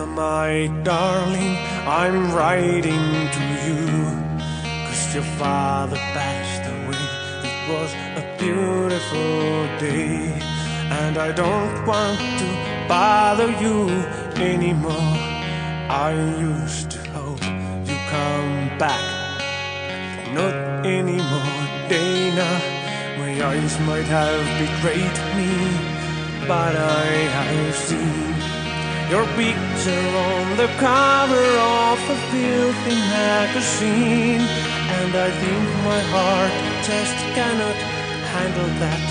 My darling, I'm writing to you, 'cause your father passed away. It was a beautiful day, and I don't want to bother you anymore. I used to hope you come back, but not anymore. Dana, my eyes might have betrayed me, but I have seen your picture on the cover of a filthy magazine, and I think my heart just cannot handle that.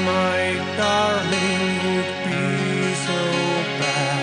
My darling would be so bad.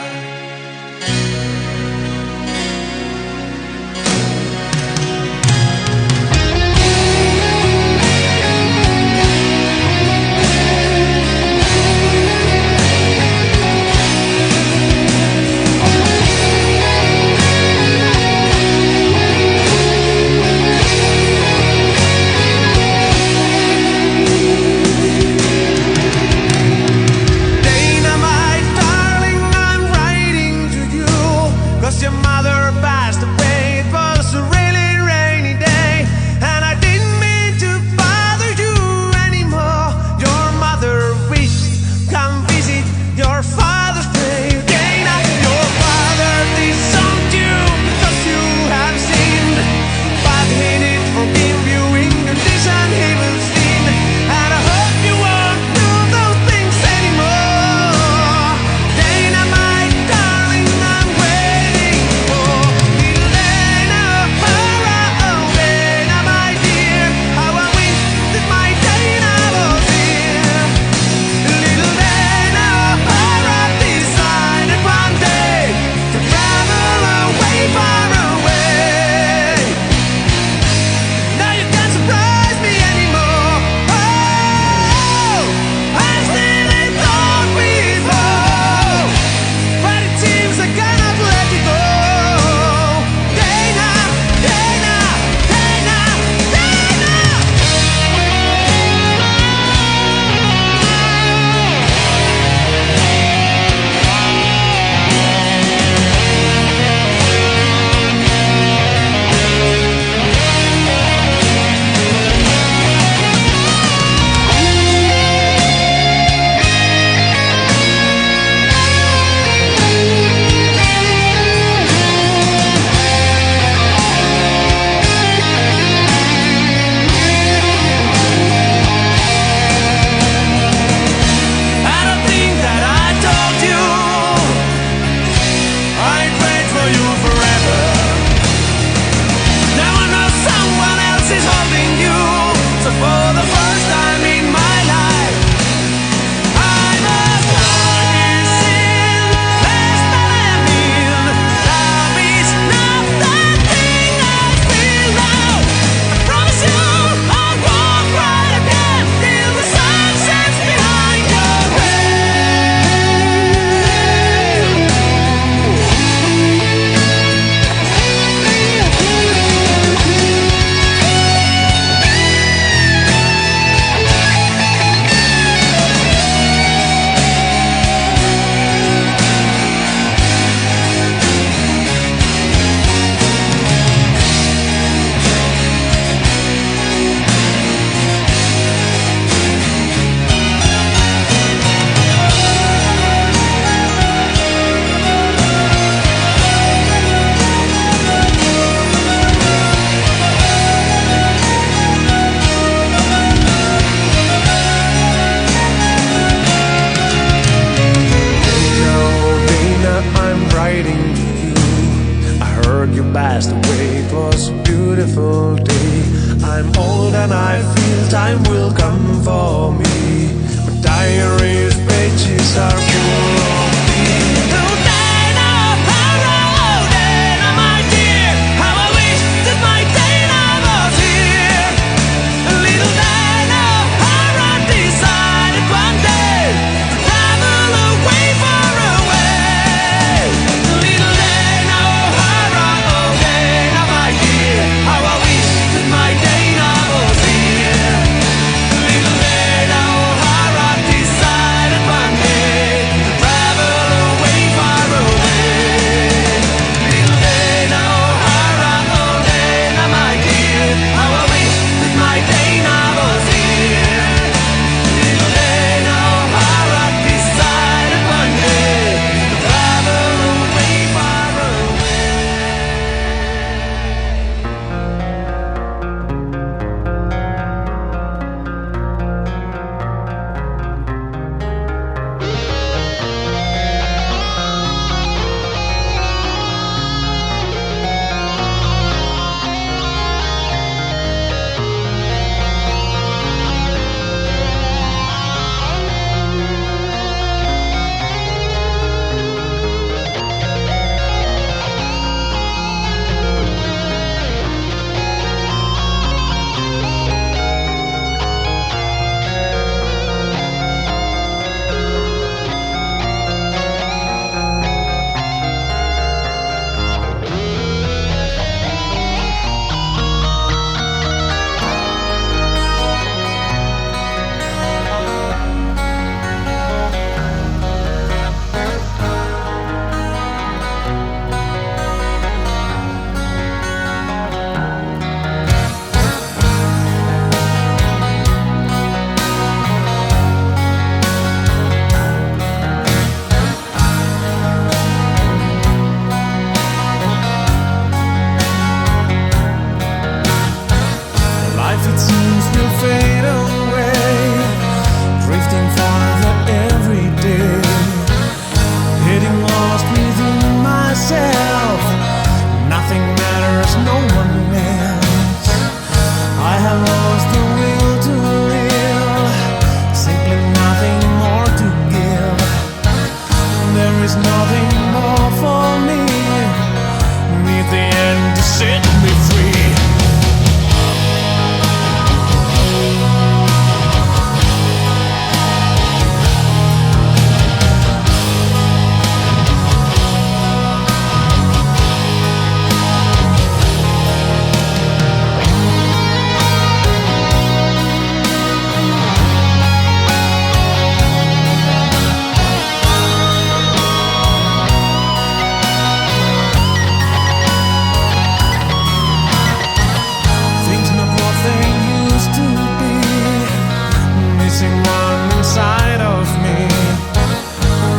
missing one inside of me.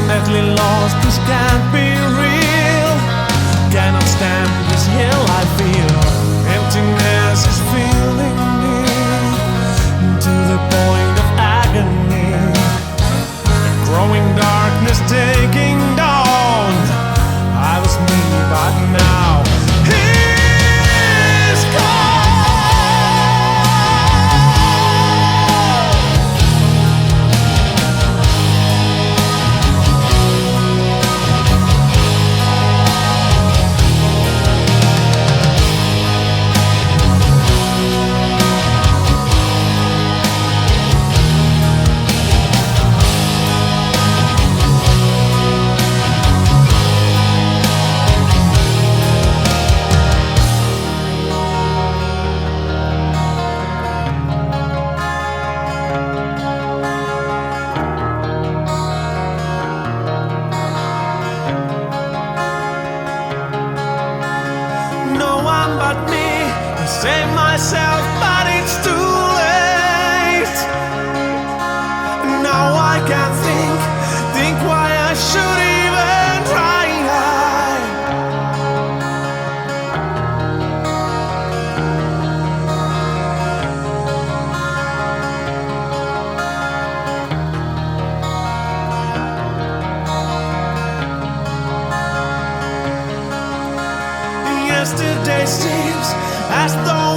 Deadly lost, this can't be real. Cannot stand this hill I feel. Emptiness is filling me to the point of agony. Growing darkness taking dawn. I was me, but now he's gone. Save myself, but it's too late. Now I can't think why I should even try. Yesterday seems as though